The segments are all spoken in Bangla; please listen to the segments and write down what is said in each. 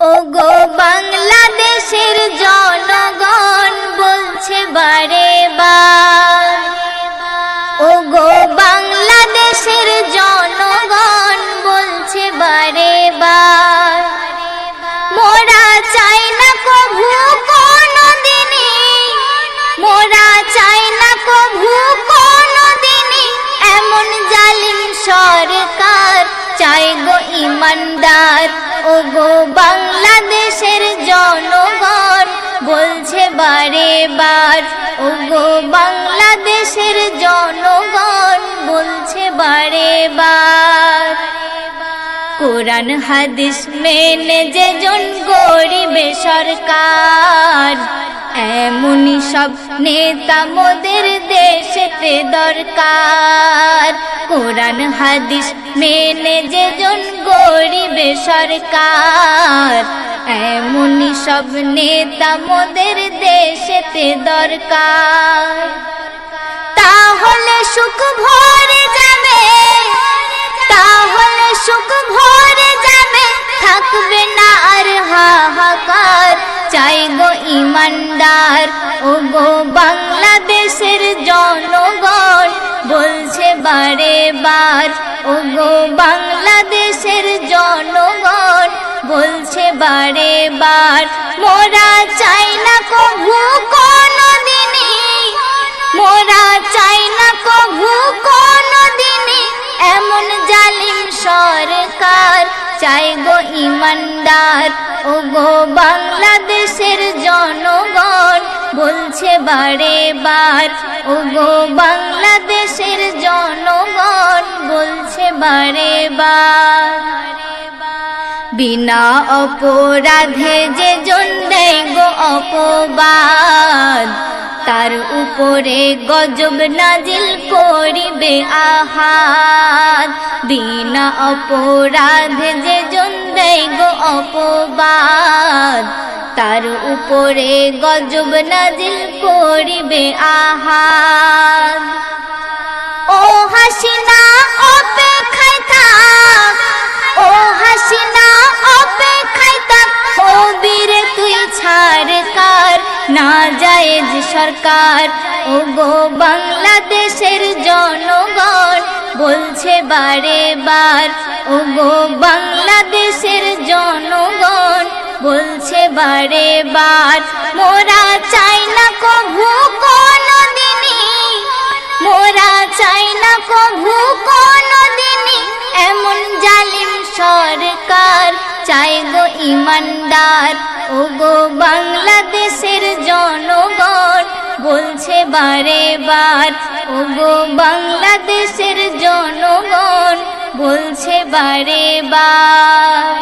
ওগো বাংলাদেশের জনগণ বলছে বারে বার, ওগো বাংলাদেশের জনগণ বলছে বারে বার, মোরা চাই না কভু কোনদিনই, মোরা চাই না কভু কোনদিনই এমন জালিম সরকার, চাই গো ইমানদার। ওগো বাংলাদেশের জনগণ বলছে বারে বার, ওগো বাংলাদেশের জনগণ বলছে বারে বার। কোরআন হাদিস মেনে যেজন গরিবে সরকার, এমনই সব নেতা মোদের দেশেতে দরকার। কোরআন হাদিস মেনে যেজন গরিবে সরকার, এমনই সব নেতা মোদের দেশেতে দরকার। তাহলে সুখ ভরে যাবে, তাহলে সুখ ভরে যাবে, থাকবে না আর হাহাকার, চাই গো ইমানদার। ওগো বাংলাদেশের জনগণ বলছে বারে বার, ওগো বাংলাদেশের জনগণ বলছে বারে বার, মোরা চাই না কভু কোনদিনই, মোরা চাই না কভু কোনদিনই এমন জালিম সরকার, চাই গো ইমানদার। ওগো বাংলাদেশের জনগণ বলছে বারে বার, ওগো বাংলাদেশের জনগণ বলছে বারে বার। বিনা অপরাধে যেজন দেয় গো অপবাদ, তার উপরে গজব নাজিল করিবে আহাদ। বিনা অপরাধে যেজন দেয় গো অপবাদ, তার উপরে গজব নাজিল করিবে আহাদ। ও হাসিনা অপেক্ষায় থাক, ও হাসিনা অপেক্ষায় থাক, হবিরে তুই ছাড়কার, না জায়েজ সরকার। ওগো বাংলাদেশের জনগণ বলছে বারে বার, ওগো বাংলাদেশের জনগণ বলছে বারে বার, মোরা চাই না কভু কোনদিনই, মোরা চাই না কভু কোনদিনই এমন জালিম সরকার, চাই গো ইমানদার। ওগো বাংলাদেশের জনগণ বলছে বারে বার, ওগো বাংলাদেশের জনগণ বলছে বারে বার।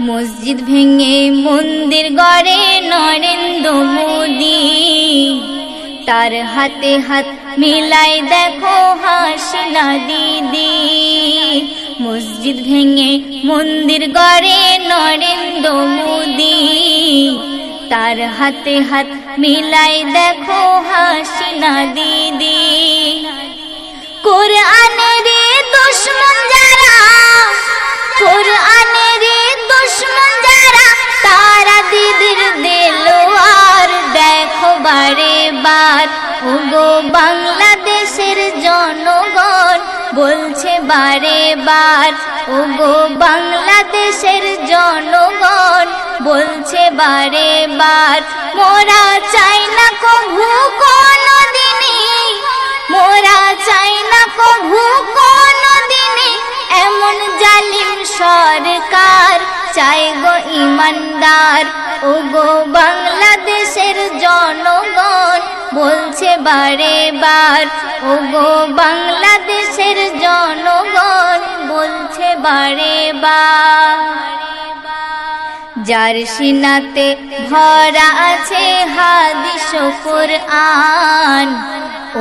মসজিদ ভেঙে মন্দির গড়ে নরেন্দ্র মোদী, তার হাতে হাত মিলাই দেখো হাসিনা দিদি। মসজিদ ভেঙে মন্দির গড়ে নরেন্দ্র মোদী, তার হাতে হাত মিলাই দেখো হাসিনা দিদি। কোরআনের দুশমন যারা, কোরআনের দুশমন যারা, তারা দিদির দেলোয়ার দেখো বারে বার। ওগো বাংলাদেশের জনগণ বলছে বারে বার, ওগো বাংলাদেশের জনগণ বলছে বারে বার, মোরা চাই না কভু কোনদিনই, মোরা চাই না কভু কোনদিনই এমন জালিম সরকার, চাই গো ইমানদার। ওগো বাংলাদেশের জনগণ বলছে বারে বার, ওগো বাংলাদেশের জনগণ বলছে বারে বার। যার সিনাতে ভরা আছে হাদিস ও কুরআন,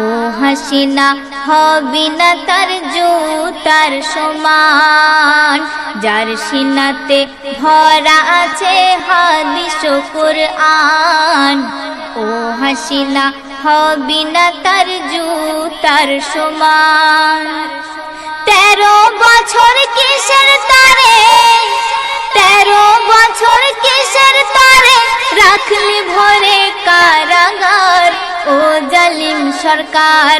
ও হাসিনা হবি না তার জুতার সমান। যার সিনাতে ভরা আছে হাদিস ও কুরআন, ও হাসিনা হবি না তার জুতার সমান। 13 বছর কিসের তারে, 13 রাখলি ভরে কারাগার ও জালিম সরকার।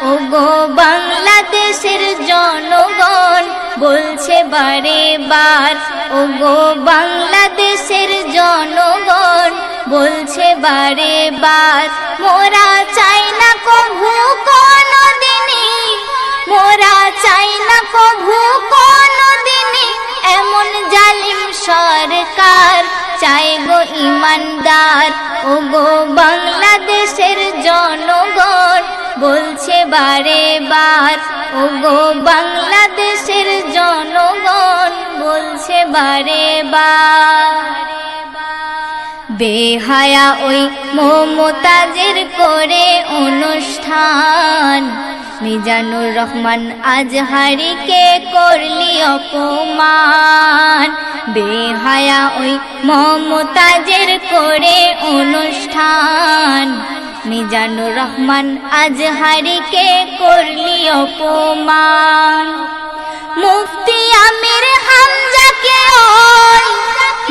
ও গো বাংলাদেশের জনগণ বলছে বারে বার, ও গো বাংলাদেশের জনগণ বলছে বারে বার, মোরা চাই না কভু কোনদিনই, মোরা চাই না কভু কোনদিনই এমন জালিম সরকার। চাই গো ইমানদার, ও গো বাংলাদেশের জনগণ বলছে বারে বার, ও গো বাংলাদেশের জনগণ বলছে বারে বার। বেহায়া ওই মমতাজের করে অনুষ্ঠান, মিজানুর রহমান আজহারীকে করলি অপমান। বেহায়া ওই মমতাজের করে অনুষ্ঠান, মিজানুর রহমান আজহারীকে করলি অপমান। মুফতি আমির হামজাকে ওই,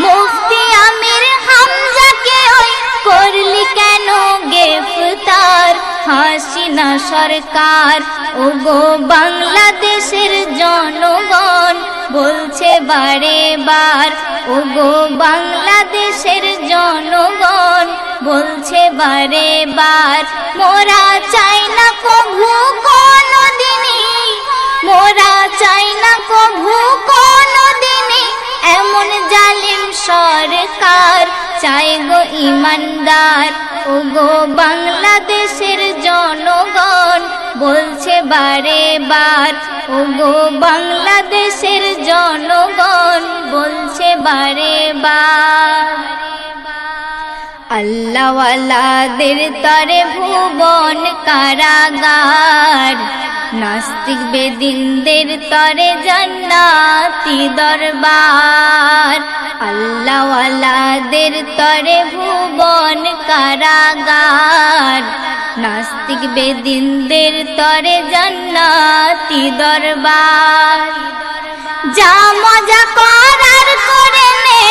মুফতি আমির হামজাকে ওই করলি কেন গ্রেফতার? হাসিনা সরকার, ও গো বাংলাদেশের জনগণ বলছে বারে বার, ও গো বাংলাদেশের জনগণ বলছে বারে বার, মোরা চাই না কভু কোনদিনই, মোরা চাই না কভু কোনদিনই এমন জালিম সরকার। চাই গো ইমানদার, ও গো বাংলাদেশের জনগণ বলছে বারে বার, ও গো বাংলাদেশের জনগণ বলছে বারে বার। আল্লাহওয়ালাদের তরে ভুবন কারাগার, নাস্তিক বেদিনদের তরে জান্নাতি দরবার। আল্লাহওয়ালাদের তরে ভুবন কারাগার, নাস্তিক বেদিনদের তরে জান্নাতি দরবার। যা মজা করার করে নে,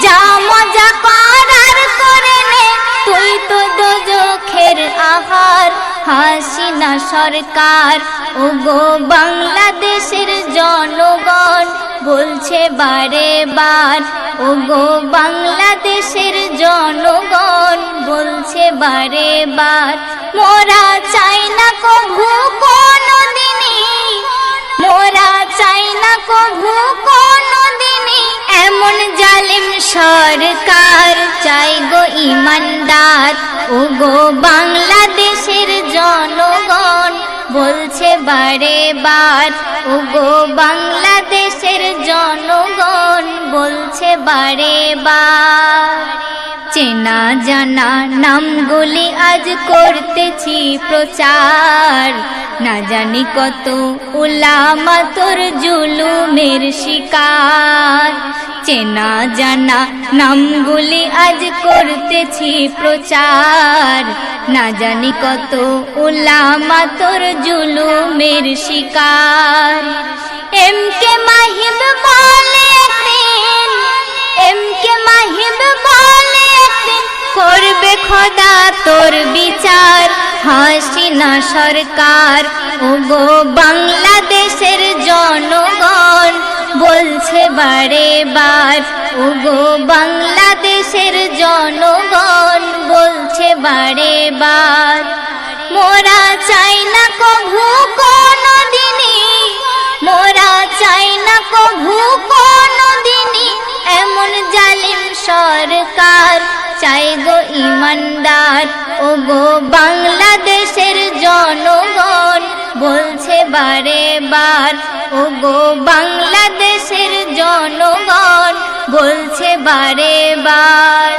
যা মজা করার করে নে, তুই তো দোজখের আহার। হাসিনা সরকার, ও গো বাংলাদেশের জনগণ বলছে বারে বার, ও গো বাংলাদেশের জনগণ বলছে বারে বার, মোরা চাই না কভু কোনদিনই, মোরা চাই না কভু কোনদিনই এমন জালিম সরকার। চাই গো ইমানদার, ও গো বাংলাদেশের জনগণ বলছে বারে বার, ও গো বাংলাদেশের জনগণ বলছে বারে বার। চেনা জানা নামগুলি আজ করতেছি প্রচার, না জানি কত উলামা তোর জুলুমের শিকার। চেনা জানা নামগুলি আজ করতেছি প্রচার, না জানি কত উলামা তোর জুলুমের শিকার। এম কে মাহিব বলে একদিন, এম কে মাহিব বলে একদিন করবে খোদা তোর বিচার। হাসিনা সরকার, ও গো বাংলাদেশের জনগণ বলছে বারে বার, ও গো বাংলাদেশের জনগণ বলছে বারে বার, মোরা চাই না কভু কোনদিনই, মোরা চাই না কভু কোনদিনই এমন জালিম সরকার। চাই গো ইমানদার, ও গো বাংলাদেশের জনগণ বলছে বারে বার, ও গো বাংলাদেশের জনগণ বলছে বারে বার।